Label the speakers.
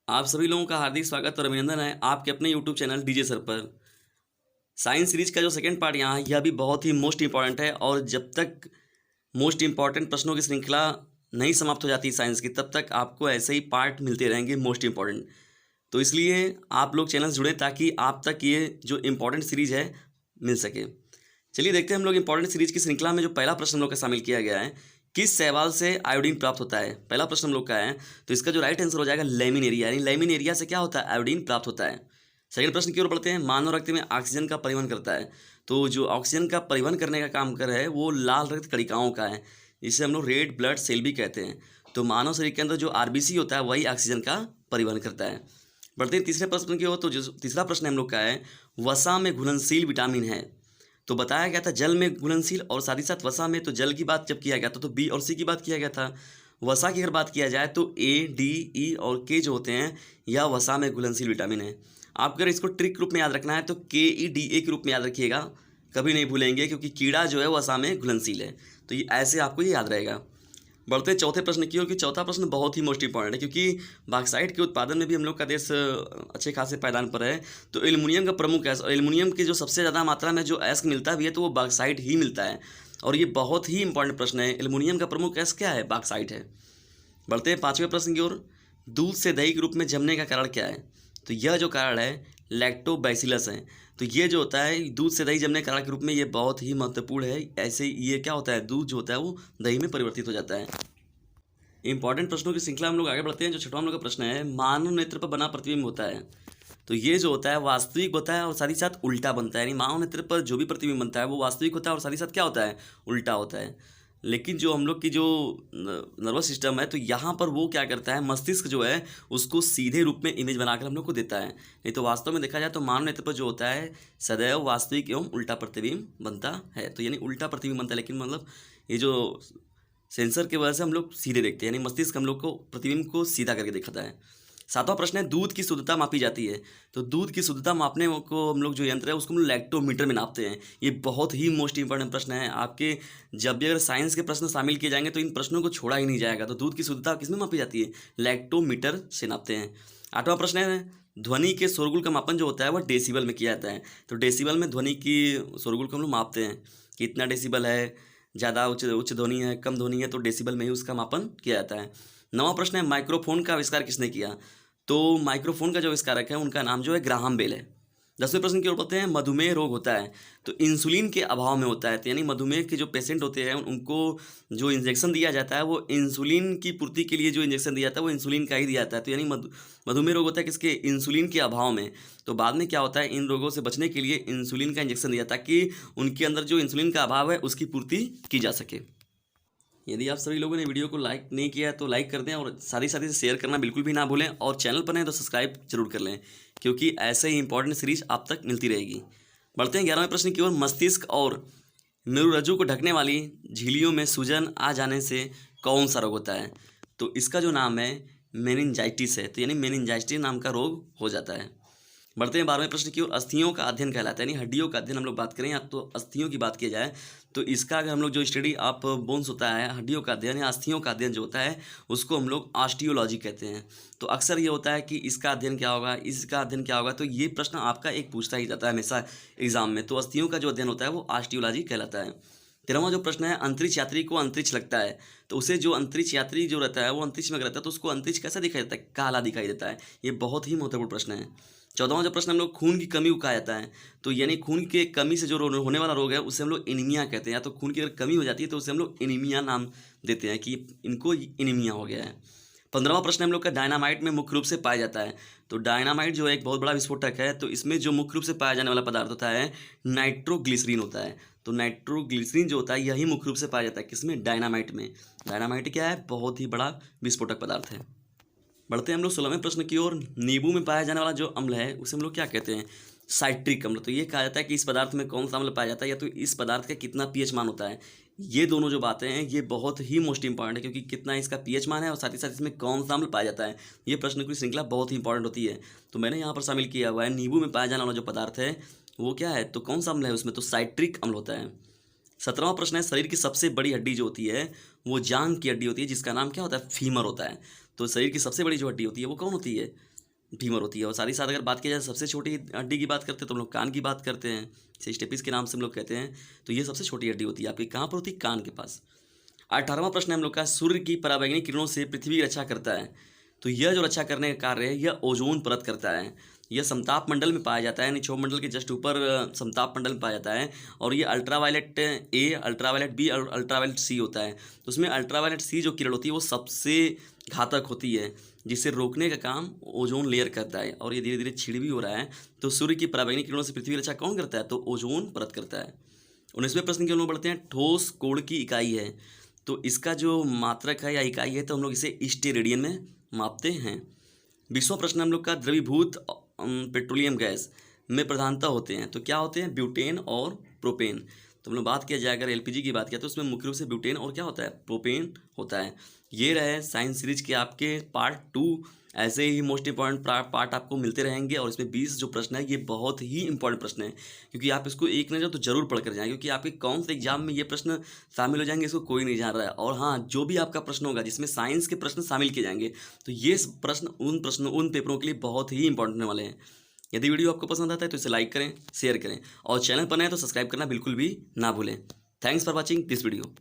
Speaker 1: आप सभी लोगों का हार्दिक स्वागत और अभिनंदन है आपके अपने यूट्यूब चैनल डीजे सर पर। साइंस सीरीज का जो सेकंड पार्ट यहाँ है यह भी बहुत ही मोस्ट इंपॉर्टेंट है और जब तक मोस्ट इंपॉर्टेंट प्रश्नों की श्रृंखला नहीं समाप्त हो जाती साइंस की तब तक आपको ऐसे ही पार्ट मिलते रहेंगे मोस्ट इंपॉर्टेंट। तो इसलिए आप लोग चैनल से जुड़े ताकि आप तक ये जो इम्पोर्टेंट सीरीज है मिल सके। चलिए देखते हैं हम लोग इंपॉर्टेंट सीरीज की श्रृंखला में जो पहला प्रश्न हम लोग का शामिल किया गया है, किस शैवाल से आयोडीन प्राप्त होता है। पहला प्रश्न हम लोग का है तो इसका जो राइट आंसर हो जाएगा लेमिनेरिया, यानी लेमिनेरिया से क्या होता है, आयोडीन प्राप्त होता है। सेकंड प्रश्न की ओर बढ़ते हैं, मानव रक्त में ऑक्सीजन का परिवहन करता है। तो जो ऑक्सीजन का परिवहन करने का काम कर है वो लाल रक्त कणिकाओं का है, जिसे हम लोग रेड ब्लड सेल भी कहते हैं। तो मानव शरीर के अंदर जो आरबीसी होता है वही ऑक्सीजन का परिवहन करता है। बढ़ते हैं तीसरे प्रश्न की ओर। तो जो तीसरा प्रश्न हम लोग का है, वसा में घुलनशील विटामिन है। तो बताया गया था जल में घुलनशील और साथ ही साथ वसा में, तो जल की बात जब किया गया था तो बी और सी की बात किया गया था। वसा की अगर बात किया जाए तो ए डी ई और के जो होते हैं यह वसा में घुलनशील विटामिन है। आप अगर इसको ट्रिक रूप में याद रखना है तो के ई डी ए के रूप में याद रखिएगा, कभी नहीं भूलेंगे, क्योंकि कीड़ा जो है वसा में घुलनशील है। तो ये ऐसे आपको ये याद रहेगा। बढ़ते हैं चौथे प्रश्न की ओर, कि चौथा प्रश्न बहुत ही मोस्ट इंपॉर्टेंट है क्योंकि बॉक्साइट के उत्पादन में भी हम लोग का देश अच्छे खासे पायदान पर है। तो एल्युमिनियम का प्रमुख अयस्क, और एल्युमिनियम की जो सबसे ज़्यादा मात्रा में जो अयस्क मिलता भी है तो वो बॉक्साइट ही मिलता है। और ये बहुत ही इंपॉर्टेंट प्रश्न है, एल्युमिनियम का प्रमुख अयस्क क्या है, बॉक्साइट है। बढ़ते हैं पाँचवें प्रश्न की ओर, दूध से दही के रूप में जमने का कारण क्या है। तो यह जो कारण है लैक्टोबैसिलस है। तो ये जो होता है दूध से दही जमने के कारण के रूप में ये बहुत ही महत्वपूर्ण है। ऐसे ये क्या होता है, दूध जो होता है वो दही में परिवर्तित हो जाता है। इंपॉर्टेंट प्रश्नों की श्रृंखला हम लोग आगे बढ़ते हैं। जो छठवां हम लोग का प्रश्न है, मानव नेत्र पर बना प्रतिबिंब होता है। तो ये जो होता है वास्तविक होता है और साथ ही साथ उल्टा बनता है, यानी मानव नेत्र पर जो भी प्रतिबिंब बनता है वो वास्तविक होता है और साथ ही साथ क्या होता है, उल्टा होता है। लेकिन जो हम लोग की जो नर्वस सिस्टम है तो यहाँ पर वो क्या करता है, मस्तिष्क जो है उसको सीधे रूप में इमेज बनाकर हम लोग को देता है। नहीं तो वास्तव में देखा जाए तो मानव नेत्र पर जो होता है सदैव वास्तविक एवं उल्टा प्रतिबिंब बनता है। तो यानी उल्टा प्रतिबिंब बनता है, लेकिन मतलब ये जो सेंसर की वजह से हम लोग सीधे देखते हैं, यानी मस्तिष्क हम लोग को प्रतिबिंब को सीधा करके दिखाता है। सातवां प्रश्न है, दूध की शुद्धता मापी जाती है। तो दूध की शुद्धता मापने को हम लोग जो यंत्र है उसको हम लैक्टोमीटर में नापते हैं। ये बहुत ही मोस्ट इंपॉर्टेंट प्रश्न है आपके, जब भी अगर साइंस के प्रश्न शामिल किए जाएंगे तो इन प्रश्नों को छोड़ा ही नहीं जाएगा। तो दूध की शुद्धता किसमें मापी जाती है, लैक्टोमीटर से नापते हैं। आठवां प्रश्न है, ध्वनि के शोरगुल का मापन जो होता है वह डेसिबल में किया जाता है। तो डेसिबल में ध्वनि की शोरगुल को हम लोग मापते हैं कि इतना डेसिबल है, ज़्यादा उच्च ध्वनि है, कम ध्वनि है, तो डेसिबल में ही उसका मापन किया जाता है। नवां प्रश्न है, माइक्रोफोन का आविष्कार किसने किया। तो माइक्रोफोन का जो आविष्कारक है उनका नाम जो है ग्राहम बेल है। 10वें प्रश्न की ओर बढ़ते हैं, मधुमेह रोग होता है तो इंसुलिन के अभाव में होता है। तो यानी मधुमेह के जो पेशेंट होते हैं उनको जो इंजेक्शन दिया जाता है वो इंसुलिन की पूर्ति के लिए जो इंजेक्शन दिया जाता है वो इंसुलिन का ही दिया जाता है। तो यानी मधुमेह रोग होता है किसके, इंसुलिन के अभाव में। तो बाद में क्या होता है, इन रोगों से बचने के लिए इंसुलिन का इंजेक्शन दिया ताकि उनके अंदर जो इंसुलिन का अभाव है उसकी पूर्ति की जा सके। यदि आप सभी लोगों ने वीडियो को लाइक नहीं किया है तो लाइक कर दें और साथ ही शेयर करना बिल्कुल भी ना भूलें, और चैनल पर हैं तो सब्सक्राइब जरूर कर लें क्योंकि ऐसे ही इंपॉर्टेंट सीरीज आप तक मिलती रहेगी। बढ़ते हैं 11वें प्रश्न की ओर, मस्तिष्क और मेरुरज्जु को ढकने वाली झिल्लियों में सूजन आ जाने से कौन सा रोग होता है। तो इसका जो नाम है मेनिंजाइटिस है। तो यानी मेनिंजाइटिस नाम का रोग हो जाता है। बढ़ते हैं 12वें प्रश्न की ओर, अस्थियों का अध्ययन कहलाता है, यानी हड्डियों का अध्ययन हम लोग बात करें या तो अस्थियों की बात की जाए तो इसका अगर हम लोग जो स्टडी आप बोन्स होता है, हड्डियों का अध्ययन या अस्थियों का अध्ययन जो होता है उसको हम लोग ऑस्टियोलॉजी कहते हैं। तो अक्सर ये होता है कि इसका अध्ययन क्या होगा, इसका अध्ययन क्या होगा, तो ये प्रश्न आपका एक पूछता ही जाता है हमेशा एग्जाम में। तो अस्थियों का जो अध्ययन होता है वो ऑस्टियोलॉजी कहलाता है। 13वां जो प्रश्न है, अंतरिक्ष यात्री को अंतरिक्ष लगता है तो उसे जो अंतरिक्ष यात्री जो रहता है वो अंतरिक्ष में रहता है तो उसको अंतरिक्ष कैसा दिखाई देता है, काला दिखाई देता है। ये बहुत ही महत्वपूर्ण प्रश्न है। 14वां जो प्रश्न हम लोग, खून की कमी को कहा जाता है। तो यानी खून के कमी से जो होने वाला रोग है उसे हम लोग एनीमिया कहते हैं, या तो खून की अगर कमी हो जाती है तो उसे हम लोग एनीमिया नाम देते हैं कि इनको एनीमिया हो गया है। 15वां प्रश्न हम लोग का, डायनामाइट में मुख्य रूप से पाया जाता है। तो डायनामाइट जो है एक बहुत बड़ा विस्फोटक है, तो इसमें जो मुख्य रूप से पाया जाने वाला पदार्थ होता है नाइट्रोग्लिसरीन होता है। तो नाइट्रोग्लिसरीन जो होता है यही मुख्य रूप से पाया जाता है किसमें, डायनामाइट में। डायनामाइट क्या है, बहुत ही बड़ा विस्फोटक पदार्थ है। बढ़ते हैं हम लोग 16वें प्रश्न की ओर, नींबू में पाया जाने वाला जो अम्ल है उसे हम लोग क्या कहते हैं, साइट्रिक अम्ल। तो ये कहा जाता है कि इस पदार्थ में कौन सा अम्ल पाया जाता है या तो इस पदार्थ का कितना पीएच मान होता है। ये दोनों जो बातें हैं ये बहुत ही मोस्ट इंपॉर्टेंट है क्योंकि कितना इसका पीएच मान है और साथ ही साथ इसमें कौन सा अम्ल पाया जाता है। ये प्रश्न की श्रृंखला बहुत ही इंपॉर्टेंट होती है। तो मैंने यहाँ पर शामिल किया हुआ है, नींबू में पाया जाने वाला जो पदार्थ है वो क्या है, तो कौन सा अम्ल है उसमें, तो साइट्रिक अम्ल होता है। 17वां प्रश्न है, शरीर की सबसे बड़ी हड्डी जो होती है वो जांघ की हड्डी होती है जिसका नाम क्या होता है, फीमर होता है। तो शरीर की सबसे बड़ी जो हड्डी होती है वो कौन होती है, फीमर होती है। और साथ ही साथ अगर बात की जाए सबसे छोटी हड्डी की बात करते हैं तो हम लोग कान की बात करते हैं, इसे स्टेपिस के नाम से हम लोग कहते हैं। तो ये सबसे छोटी हड्डी होती है आपकी, कहाँ पर होती है? कान के पास। 18वां प्रश्न है हम लोग का, सूर्य की पराबैंगनी किरणों से पृथ्वी की रक्षा करता है। तो यह जो रक्षा करने का कार्य है यह ओजोन परत करता है। यह समताप मंडल में पाया जाता है, यानी क्षोभ मंडल के जस्ट ऊपर समताप मंडल में पाया जाता है। और ये अल्ट्रावायलेट ए, अल्ट्रावायलेट बी और अल्ट्रावायलेट सी होता है। तो उसमें अल्ट्रावायलेट सी जो किरण होती है वो सबसे घातक होती है, जिसे रोकने का काम ओजोन लेयर करता है। और ये धीरे धीरे क्षीण भी हो रहा है। तो सूर्य की पराबैंगनी किरणों से पृथ्वी की रक्षा कौन करता है? तो ओजोन परत करता है। 19वें प्रश्न की ओर बढ़ते हैं। ठोस कोण की इकाई है, तो इसका जो मात्रक है या इकाई है तो हम लोग इसे स्टेरेडियन में मापते हैं। 20वां प्रश्न हम लोग का, द्रवीभूत पेट्रोलियम गैस में प्रधानता होते हैं, तो क्या होते हैं? ब्यूटेन और प्रोपेन। तो हम लोग बात किया जाए अगर एलपीजी की बात किया तो उसमें मुख्य रूप से ब्यूटेन और क्या होता है? प्रोपेन होता है। ये रहे साइंस सीरीज के आपके पार्ट 2। ऐसे ही मोस्ट इंपॉर्टेंट पार्ट आपको मिलते रहेंगे। और इसमें 20 जो प्रश्न है ये बहुत ही इंपॉर्टेंट प्रश्न है, क्योंकि आप इसको एक नज़र तो जरूर पढ़ कर जाएं, क्योंकि आपके कौन से एग्जाम में ये प्रश्न शामिल हो जाएंगे इसको कोई नहीं जान रहा है। और हाँ, जो भी आपका प्रश्न होगा जिसमें साइंस के प्रश्न शामिल किए जाएंगे तो ये प्रश्न उन पेपरों के लिए बहुत ही इंपॉर्टेंट होने वाले हैं। यदि वीडियो आपको पसंद आता है तो इसे लाइक करें, शेयर करें, और चैनल पर नए हैं तो सब्सक्राइब करना बिल्कुल भी ना भूलें। Thanks for watching this video.